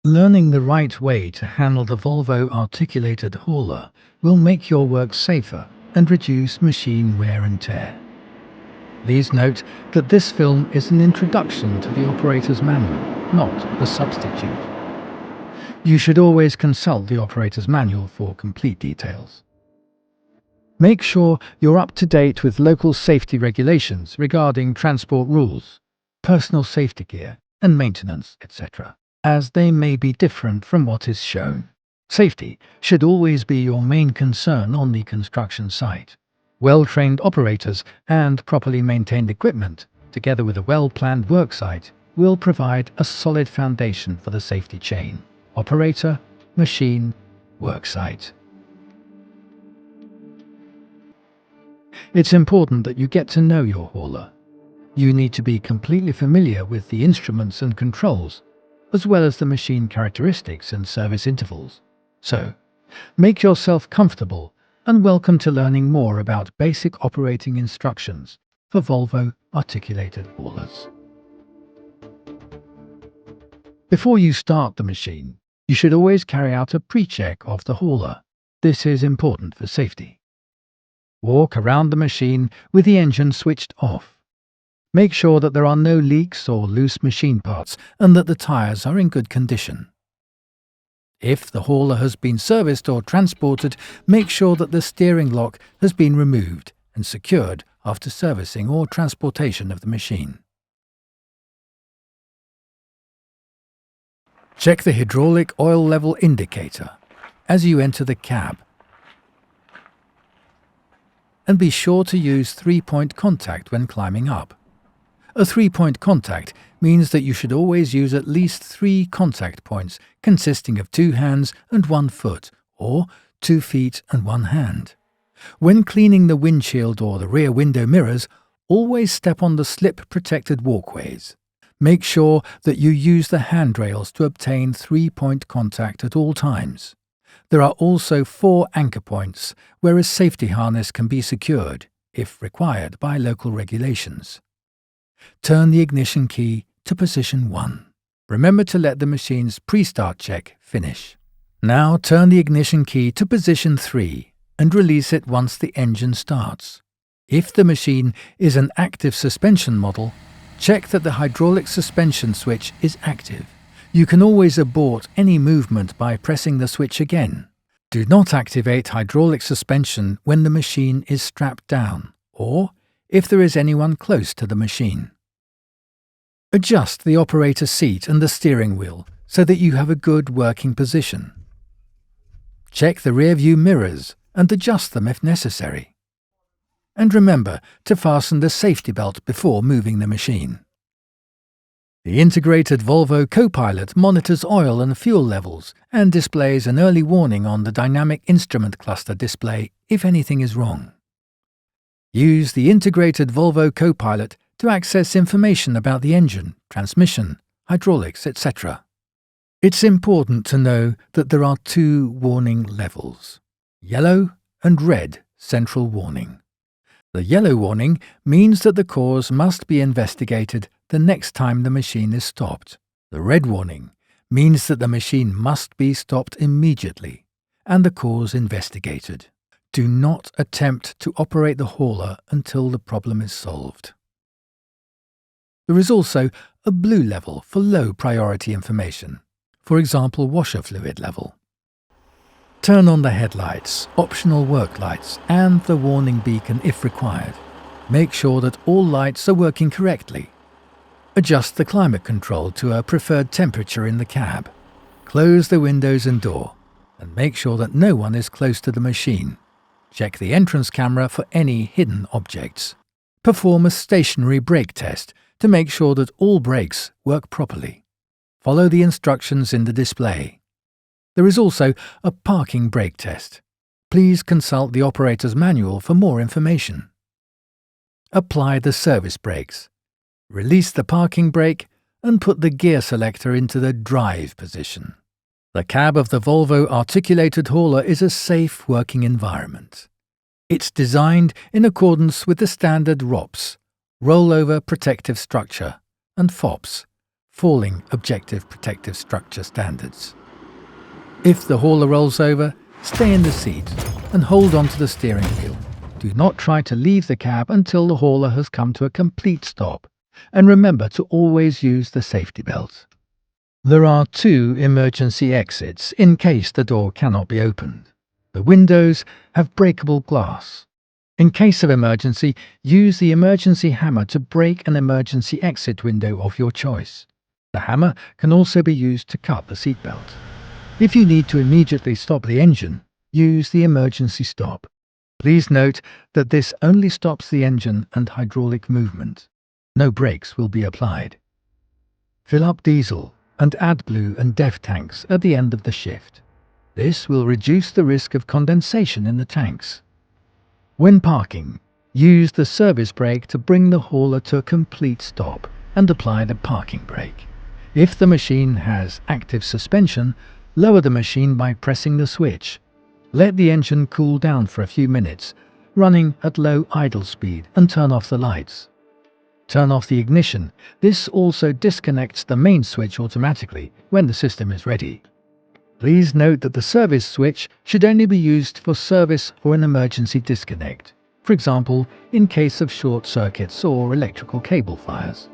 Learning the right way to handle the Volvo articulated hauler will make your work safer and reduce machine wear and tear. Please note that this film is an introduction to the operator's manual, not a substitute. You should always consult the operator's manual for complete details. Make sure you're up to date with local safety regulations regarding transport rules, personal safety gear and maintenance, etc., as they may be different from what is shown. Safety should always be your main concern on the construction site. Well-trained operators and properly maintained equipment, together with a well-planned work site, will provide a solid foundation for the safety chain. Operator, machine, work site. It's important that you get to know your hauler. You need to be completely familiar with the instruments and controls, as well as the machine characteristics and service intervals. So, make yourself comfortable and welcome to learning more about basic operating instructions for Volvo articulated haulers. Before you start the machine, you should always carry out a pre-check of the hauler. This is important for safety. Walk around the machine with the engine switched off. Make sure that there are no leaks or loose machine parts and that the tires are in good condition. If the hauler has been serviced or transported, make sure that the steering lock has been removed and secured after servicing or transportation of the machine. Check the hydraulic oil level indicator as you enter the cab. And be sure to use three-point contact when climbing up. A three-point contact means that you should always use at least 3 contact points consisting of 2 hands and 1 foot, or 2 feet and 1 hand. When cleaning the windshield or the rear window mirrors, always step on the slip-protected walkways. Make sure that you use the handrails to obtain 3-point contact at all times. There are also 4 anchor points where a safety harness can be secured, if required by local regulations. Turn the ignition key to position 1. Remember to let the machine's pre-start check finish. Now turn the ignition key to position 3 and release it once the engine starts. If the machine is an active suspension model, check that the hydraulic suspension switch is active. You can always abort any movement by pressing the switch again. Do not activate hydraulic suspension when the machine is strapped down, or if there is anyone close to the machine. Adjust the operator seat and the steering wheel so that you have a good working position. Check the rear-view mirrors and adjust them if necessary. And remember to fasten the safety belt before moving the machine. The integrated Volvo Co-Pilot monitors oil and fuel levels and displays an early warning on the dynamic instrument cluster display if anything is wrong. Use the integrated Volvo Co-Pilot to access information about the engine, transmission, hydraulics, etc. It's important to know that there are 2 warning levels: yellow and red central warning. The yellow warning means that the cause must be investigated the next time the machine is stopped. The red warning means that the machine must be stopped immediately and the cause investigated. Do not attempt to operate the hauler until the problem is solved. There is also a blue level for low priority information, for example washer fluid level. Turn on the headlights, optional work lights, and the warning beacon if required. Make sure that all lights are working correctly. Adjust the climate control to a preferred temperature in the cab. Close the windows and door, and make sure that no one is close to the machine. Check the entrance camera for any hidden objects. Perform a stationary brake test to make sure that all brakes work properly. Follow the instructions in the display. There is also a parking brake test. Please consult the operator's manual for more information. Apply the service brakes. Release the parking brake and put the gear selector into the drive position. The cab of the Volvo articulated hauler is a safe working environment. It's designed in accordance with the standard ROPS, Rollover Protective Structure, and FOPS, falling objective protective structure standards. If the hauler rolls over, stay in the seat and hold on to the steering wheel. Do not try to leave the cab until the hauler has come to a complete stop, and remember to always use the safety belt. There are 2 emergency exits in case the door cannot be opened. The windows have breakable glass. In case of emergency, use the emergency hammer to break an emergency exit window of your choice. The hammer can also be used to cut the seatbelt. If you need to immediately stop the engine, use the emergency stop. Please note that this only stops the engine and hydraulic movement. No brakes will be applied. Fill up diesel and AdBlue and DEF tanks at the end of the shift. This will reduce the risk of condensation in the tanks. When parking, use the service brake to bring the hauler to a complete stop and apply the parking brake. If the machine has active suspension, lower the machine by pressing the switch. Let the engine cool down for a few minutes, running at low idle speed, and turn off the lights. Turn off the ignition. This also disconnects the main switch automatically when the system is ready. Please note that the service switch should only be used for service or an emergency disconnect, for example, in case of short circuits or electrical cable fires.